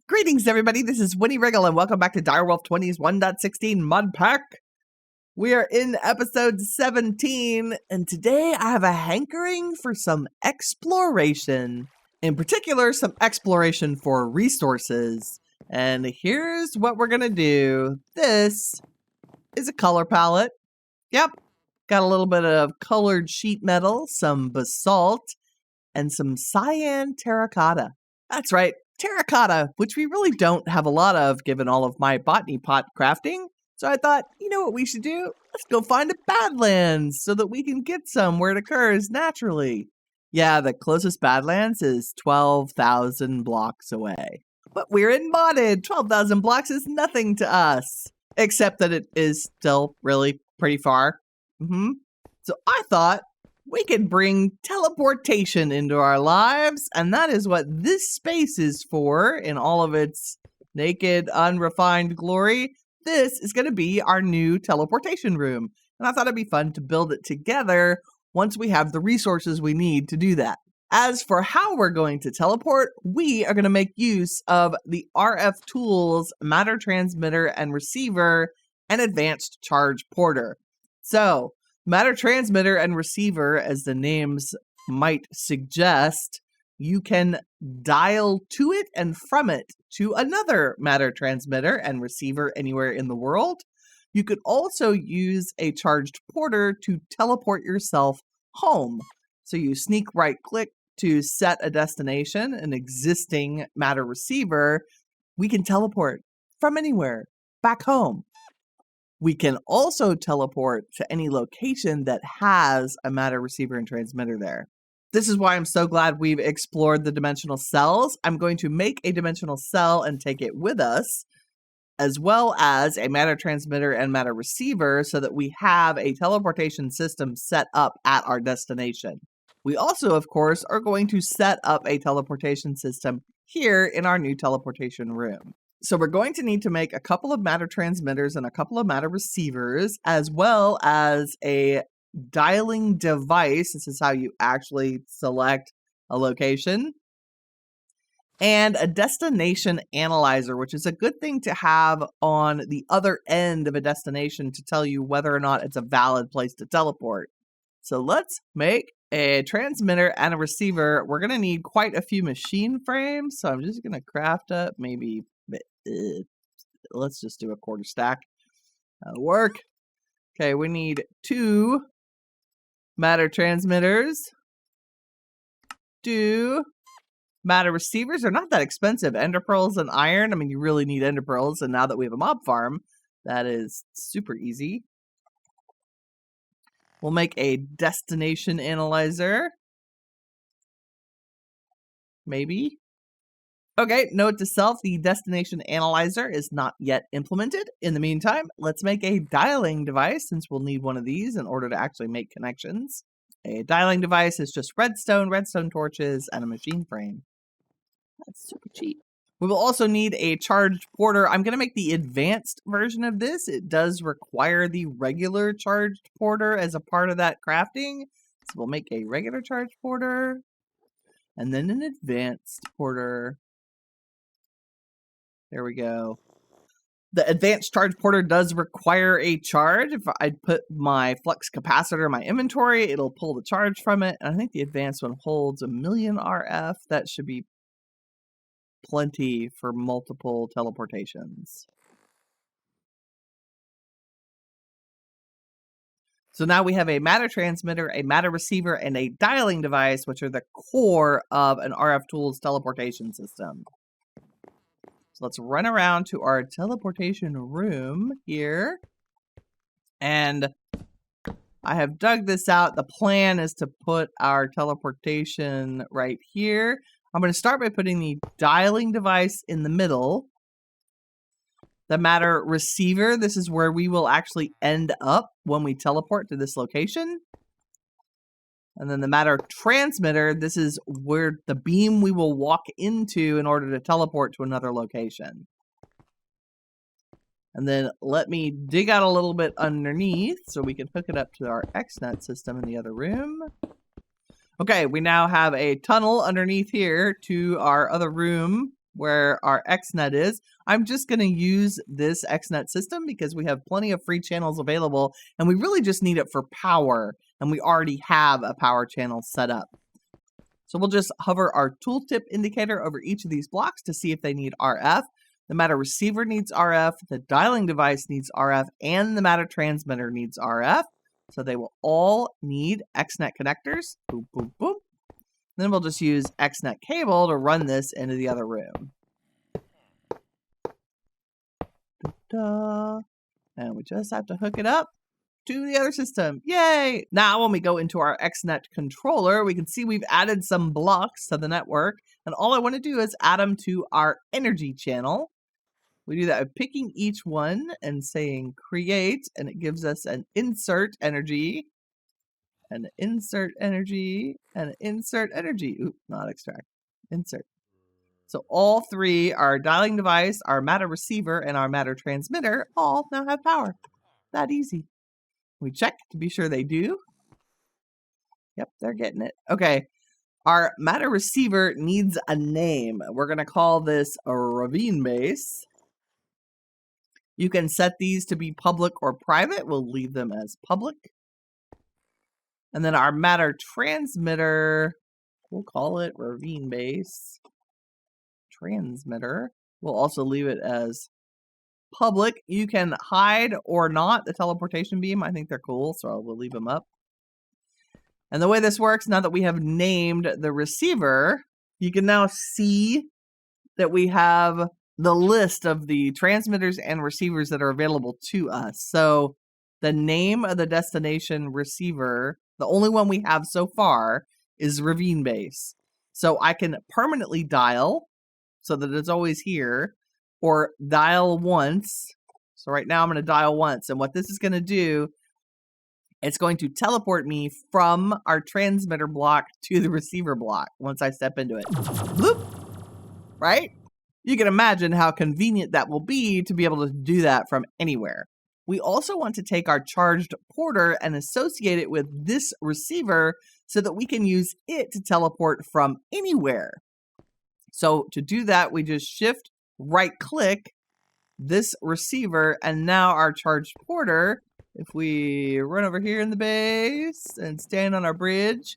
Greetings, everybody. This is Winnie Wriggle, and welcome back to Direwolf20's 1.16 Modpack. We are in episode 17, and today I have a hankering for some exploration. In particular, some exploration for resources. And here's what we're gonna do. This is a color palette. Yep, got a little bit of colored sheet metal, some basalt, and some cyan terracotta. That's right. Terracotta, which we really don't have a lot of given all of my botany pot crafting. So I thought, you know what we should do? Let's go find a Badlands so that we can get some where it occurs naturally. Yeah, the closest Badlands is 12,000 blocks away. But we're in modded. 12,000 blocks is nothing to us. Except that it is still really pretty far. So I thought, we can bring teleportation into our lives, and that is what this space is for in all of its naked, unrefined glory. This is going to be our new teleportation room, and I thought it'd be fun to build it together once we have the resources we need to do that. As for how we're going to teleport, we are going to make use of the RF Tools Matter Transmitter and Receiver and Advanced Charge Porter. So, Matter Transmitter and Receiver, as the names might suggest, you can dial to it and from it to another Matter Transmitter and Receiver anywhere in the world. You could also use a charged porter to teleport yourself home. So you sneak right click to set a destination, an existing Matter Receiver. We can teleport from anywhere back home. We can also teleport to any location that has a Matter Receiver and Transmitter there. This is why I'm so glad we've explored the dimensional cells. I'm going to make a dimensional cell and take it with us, as well as a Matter Transmitter and Matter Receiver so that we have a teleportation system set up at our destination. We also, of course, are going to set up a teleportation system here in our new teleportation room. So we're going to need to make a couple of Matter Transmitters and a couple of Matter Receivers, as well as a dialing device. This is how you actually select a location. And a destination analyzer, which is a good thing to have on the other end of a destination to tell you whether or not it's a valid place to teleport. So let's make a transmitter and a receiver. We're going to need quite a few machine frames, so I'm just going to craft up maybe... let's just do a quarter stack. That'll work. Okay, we need 2 Matter Transmitters, 2 Matter Receivers. They're not that expensive. Ender Pearls and iron. I mean, you really need Ender Pearls, and now that we have a mob farm, that is super easy. We'll make a destination analyzer. Maybe. Okay, note to self, the destination analyzer is not yet implemented. In the meantime, let's make a dialing device, since we'll need one of these in order to actually make connections. A dialing device is just redstone torches, and a machine frame. That's super cheap. We will also need a charged porter. I'm going to make the advanced version of this. It does require the regular charged porter as a part of that crafting. So we'll make a regular charged porter, and then an advanced porter. There we go. The advanced charge porter does require a charge. If I put my flux capacitor in my inventory, it'll pull the charge from it. And I think the advanced one holds 1,000,000 RF. That should be plenty for multiple teleportations. So now we have a Matter Transmitter, a Matter Receiver, and a dialing device, which are the core of an RF Tools teleportation system. So let's run around to our teleportation room here. And I have dug this out. The plan is to put our teleportation right here. I'm going to start by putting the dialing device in the middle. The Matter Receiver, this is where we will actually end up when we teleport to this location. And then the Matter Transmitter, this is where the beam we will walk into in order to teleport to another location. And then let me dig out a little bit underneath so we can hook it up to our XNet system in the other room. Okay, we now have a tunnel underneath here to our other room where our XNet is. I'm just going to use this XNet system because we have plenty of free channels available, and we really just need it for power, and we already have a power channel set up. So we'll just hover our tooltip indicator over each of these blocks to see if they need RF. The matter receiver needs RF, the dialing device needs RF, and the matter transmitter needs RF. So they will all need XNet connectors. Boom, boom, boom. Then we'll just use XNet cable to run this into the other room. Ta-da. And we just have to hook it up to the other system. Yay! Now when we go into our XNet controller, we can see we've added some blocks to the network. And all I want to do is add them to our energy channel. We do that by picking each one and saying create, and it gives us an insert energy, an insert energy, and an insert energy. Oop, not extract, insert. So all three, our dialing device, our matter receiver, and our matter transmitter, all now have power. That easy. We check to be sure they do. Yep, they're getting it. Okay, our matter receiver needs a name. We're going to call this a ravine base. You can set these to be public or private. We'll leave them as public. And then our matter transmitter, we'll call it ravine base transmitter. We'll also leave it as public. You can hide or not the teleportation beam. I think they're cool, so we'll leave them up. And the way this works, now that we have named the receiver, you can now see that we have the list of the transmitters and receivers that are available to us. So the name of the destination receiver, the only one we have so far, is Ravine Base. So I can permanently dial so that it's always here, or dial once. So right now I'm going to dial once. And what this is going to do, it's going to teleport me from our transmitter block to the receiver block once I step into it. Bloop! Right? You can imagine how convenient that will be to be able to do that from anywhere. We also want to take our charged porter and associate it with this receiver so that we can use it to teleport from anywhere. So to do that, we just shift right click this receiver, and now our charged porter, if we run over here in the base and stand on our bridge,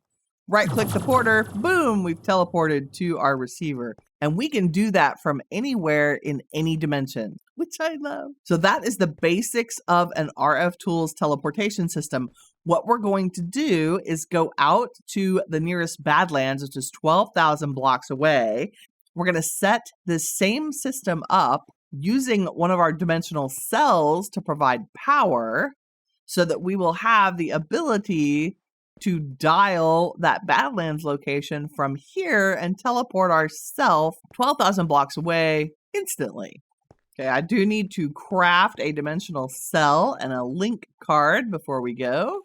right click the porter, boom, we've teleported to our receiver. And we can do that from anywhere in any dimension, which I love. So that is the basics of an RF Tools teleportation system. What we're going to do is go out to the nearest Badlands, which is 12,000 blocks away. We're going to set this same system up using one of our dimensional cells to provide power so that we will have the ability to dial that Badlands location from here and teleport ourselves 12,000 blocks away instantly. Okay, I do need to craft a dimensional cell and a link card before we go.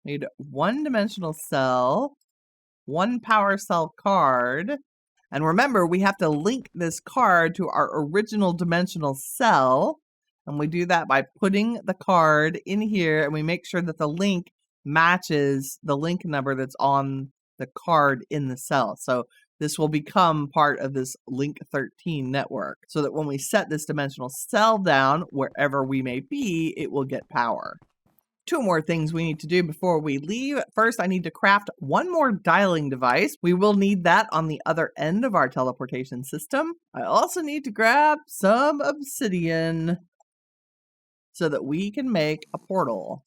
Need one dimensional cell, one power cell card, and remember we have to link this card to our original dimensional cell, and we do that by putting the card in here, and we make sure that the link matches the link number that's on the card in the cell. So this will become part of this link 13 network so that when we set this dimensional cell down, wherever we may be, it will get power. Two more things we need to do before we leave. First, I need to craft one more dialing device. We will need that on the other end of our teleportation system. I also need to grab some obsidian so that we can make a portal.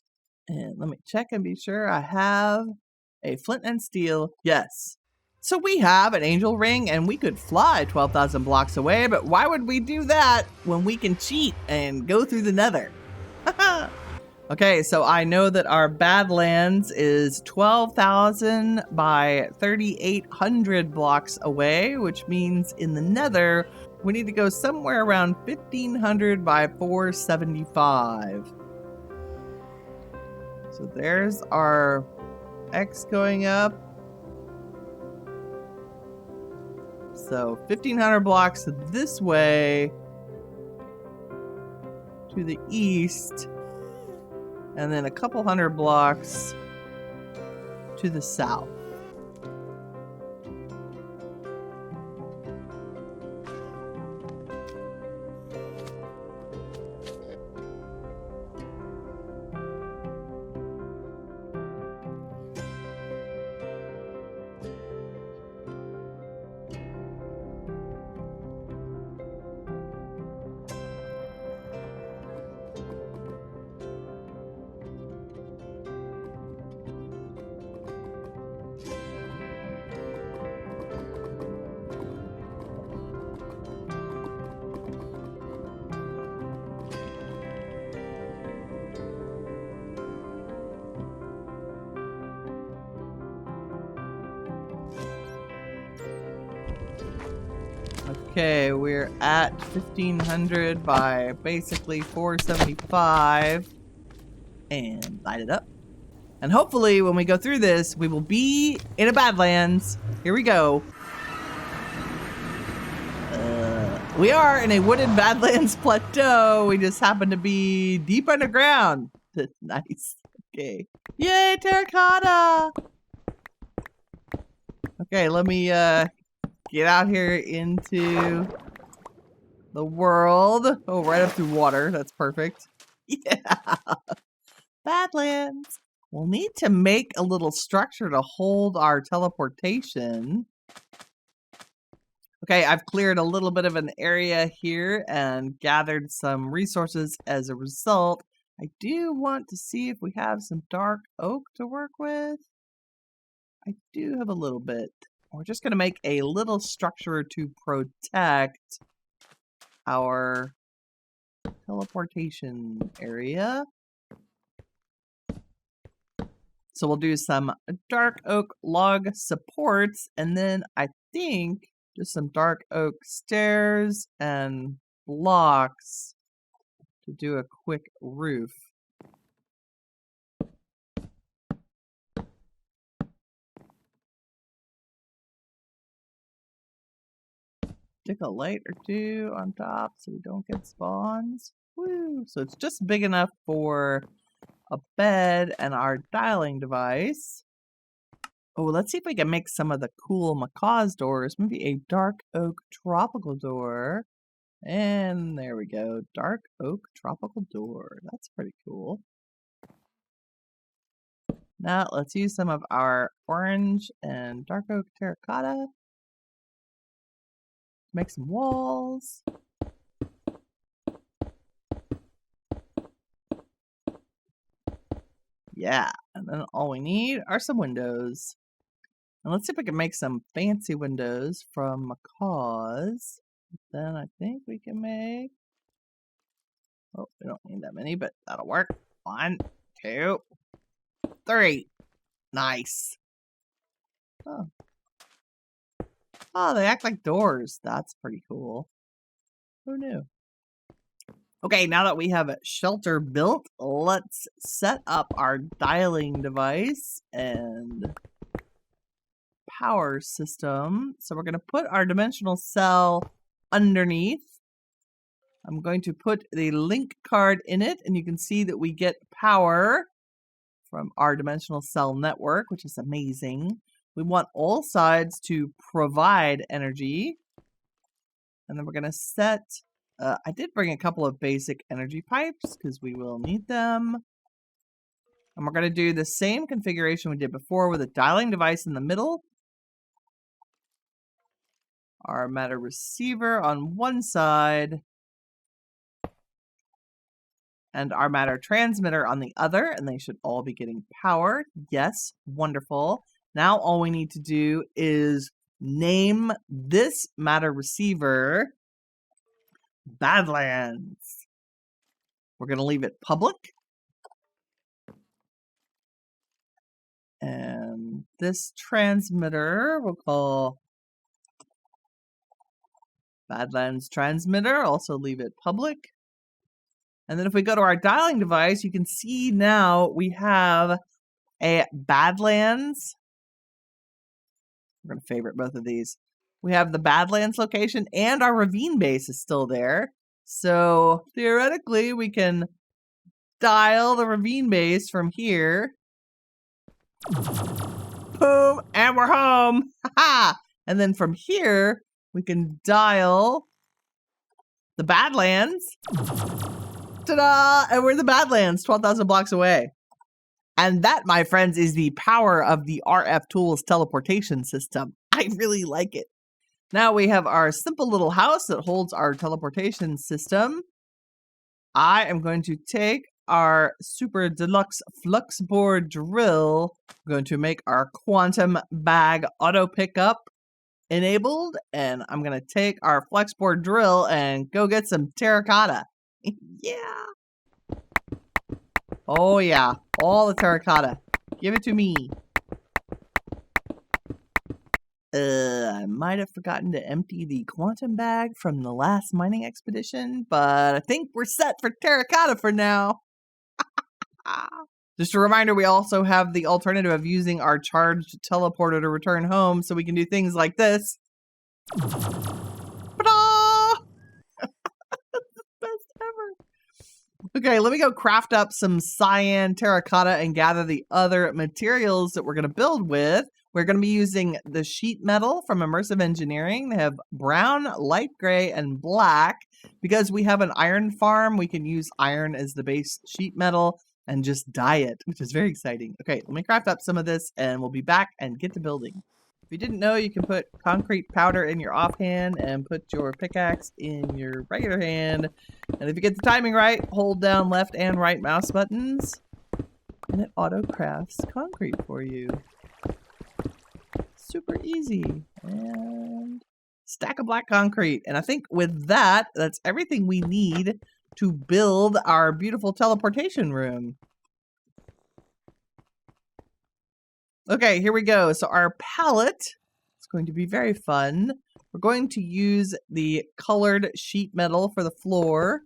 And let me check and be sure I have a flint and steel. Yes. So we have an angel ring and we could fly 12,000 blocks away, but why would we do that when we can cheat and go through the nether? Okay, so I know that our Badlands is 12,000 by 3,800 blocks away, which means in the nether, we need to go somewhere around 1,500 by 475. So there's our X going up. So 1,500 blocks this way to the east, and then a couple hundred blocks to the south. Okay, we're at 1500 by basically 475. And light it up. And hopefully when we go through this, we will be in a Badlands. Here we go. We are in a wooded Badlands plateau. We just happen to be deep underground. Nice. Okay. Yay, terracotta! Okay, let me get out here into the world. Oh, right up through water. That's perfect. Yeah. Badlands. We'll need to make a little structure to hold our teleportation. Okay, I've cleared a little bit of an area here and gathered some resources as a result. I do want to see if we have some dark oak to work with. I do have a little bit. We're just going to make a little structure to protect our teleportation area. So we'll do some dark oak log supports, and then I think just some dark oak stairs and blocks to do a quick roof. Stick a light or two on top so we don't get spawns. Woo! So it's just big enough for a bed and our dialing device. Oh, let's see if we can make some of the cool macaws doors. Maybe a dark oak tropical door. And there we go. Dark oak tropical door. That's pretty cool. Now let's use some of our orange and dark oak terracotta. Make some walls. Yeah, and then all we need are some windows. And let's see if we can make some fancy windows from macaws. Then I think we can make... Oh, we don't need that many, but that'll work. 1, 2, 3. Nice. Oh. Oh, they act like doors. That's pretty cool. Who knew? Okay, now that we have a shelter built, let's set up our dialing device and power system. So we're going to put our dimensional cell underneath. I'm going to put the link card in it, and you can see that we get power from our dimensional cell network, which is amazing. We want all sides to provide energy. And then we're going to set... I did bring a couple of basic energy pipes because we will need them. And we're going to do the same configuration we did before with a dialing device in the middle. Our matter receiver on one side. And our matter transmitter on the other. And they should all be getting power. Yes, wonderful. Now all we need to do is name this matter receiver Badlands. We're going to leave it public. And this transmitter we'll call Badlands transmitter. Also leave it public. And then if we go to our dialing device, you can see now we have a Badlands. We're going to favorite both of these. We have the Badlands location and our ravine base is still there. So theoretically, we can dial the ravine base from here. Boom, and we're home. Ha! And then from here, we can dial the Badlands. Ta-da! And we're in the Badlands, 12,000 blocks away. And that, my friends, is the power of the RF Tools teleportation system. I really like it. Now we have our simple little house that holds our teleportation system. I am going to take our super deluxe flux bore drill. I'm going to make our quantum bag auto pickup enabled. And I'm going to take our flux bore drill and go get some terracotta. Yeah. Oh yeah, all the terracotta. Give it to me. I might have forgotten to empty the quantum bag from the last mining expedition, but I think we're set for terracotta for now. Just a reminder, we also have the alternative of using our charged teleporter to return home, so we can do things like this. Ta-da! Best ever. Okay, let me go craft up some cyan terracotta and gather the other materials that we're going to build with. We're going to be using the sheet metal from Immersive Engineering. They have brown, light gray, and black. Because we have an iron farm, we can use iron as the base sheet metal and just dye it, which is very exciting. Okay, let me craft up some of this and we'll be back and get to building. If you didn't know, you can put concrete powder in your offhand and put your pickaxe in your regular hand. And if you get the timing right, hold down left and right mouse buttons and it auto crafts concrete for you. Super easy. And stack of black concrete. And I think with that, that's everything we need to build our beautiful teleportation room. Okay, here we go. So our palette is going to be very fun. We're going to use the colored sheet metal for the floor.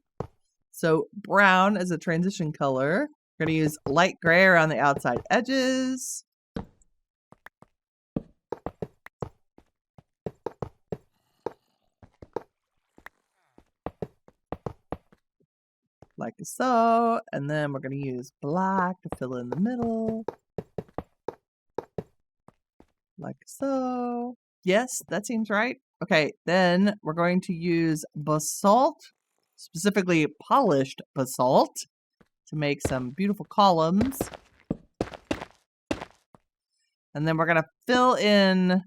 So brown as a transition color. We're going to use light gray around the outside edges. Like so, and then we're going to use black to fill in the middle. Like so. Yes, that seems right. Okay, then we're going to use basalt, specifically polished basalt, to make some beautiful columns. And then we're going to fill in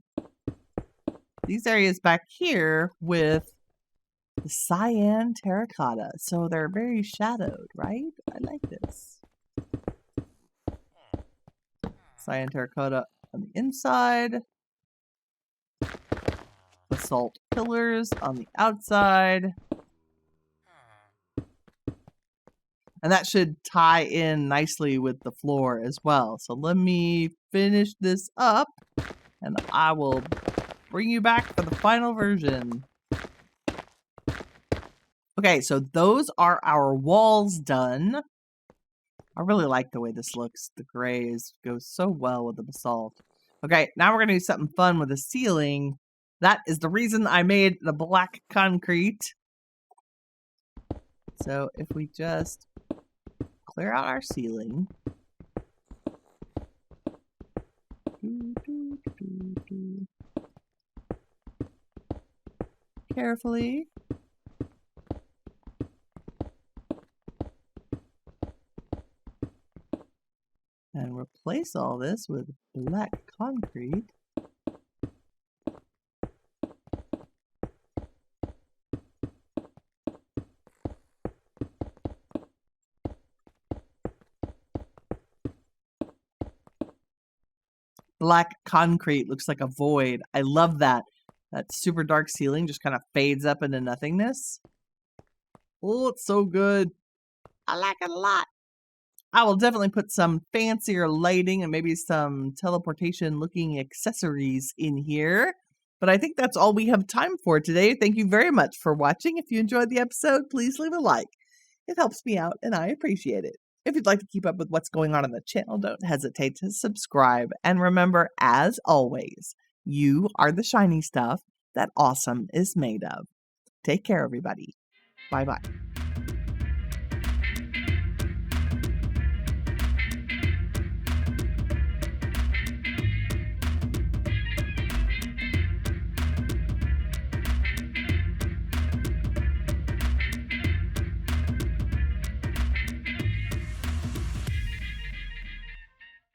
these areas back here with the cyan terracotta. So they're very shadowed, right? I like this. Cyan terracotta on the inside. Basalt pillars on the outside. And that should tie in nicely with the floor as well. So let me finish this up and I will bring you back for the final version. Okay, so those are our walls done. I really like the way this looks. The grays go so well with the basalt. Okay, now we're going to do something fun with the ceiling. That is the reason I made the black concrete. So if we just clear out our ceiling. Carefully. And replace all this with black concrete. Black concrete looks like a void. I love that. That super dark ceiling just kind of fades up into nothingness. Oh, it's so good. I like it a lot. I will definitely put some fancier lighting and maybe some teleportation looking accessories in here. But I think that's all we have time for today. Thank you very much for watching. If you enjoyed the episode, please leave a like. It helps me out and I appreciate it. If you'd like to keep up with what's going on the channel, don't hesitate to subscribe. And remember, as always, you are the shiny stuff that awesome is made of. Take care, everybody. Bye-bye.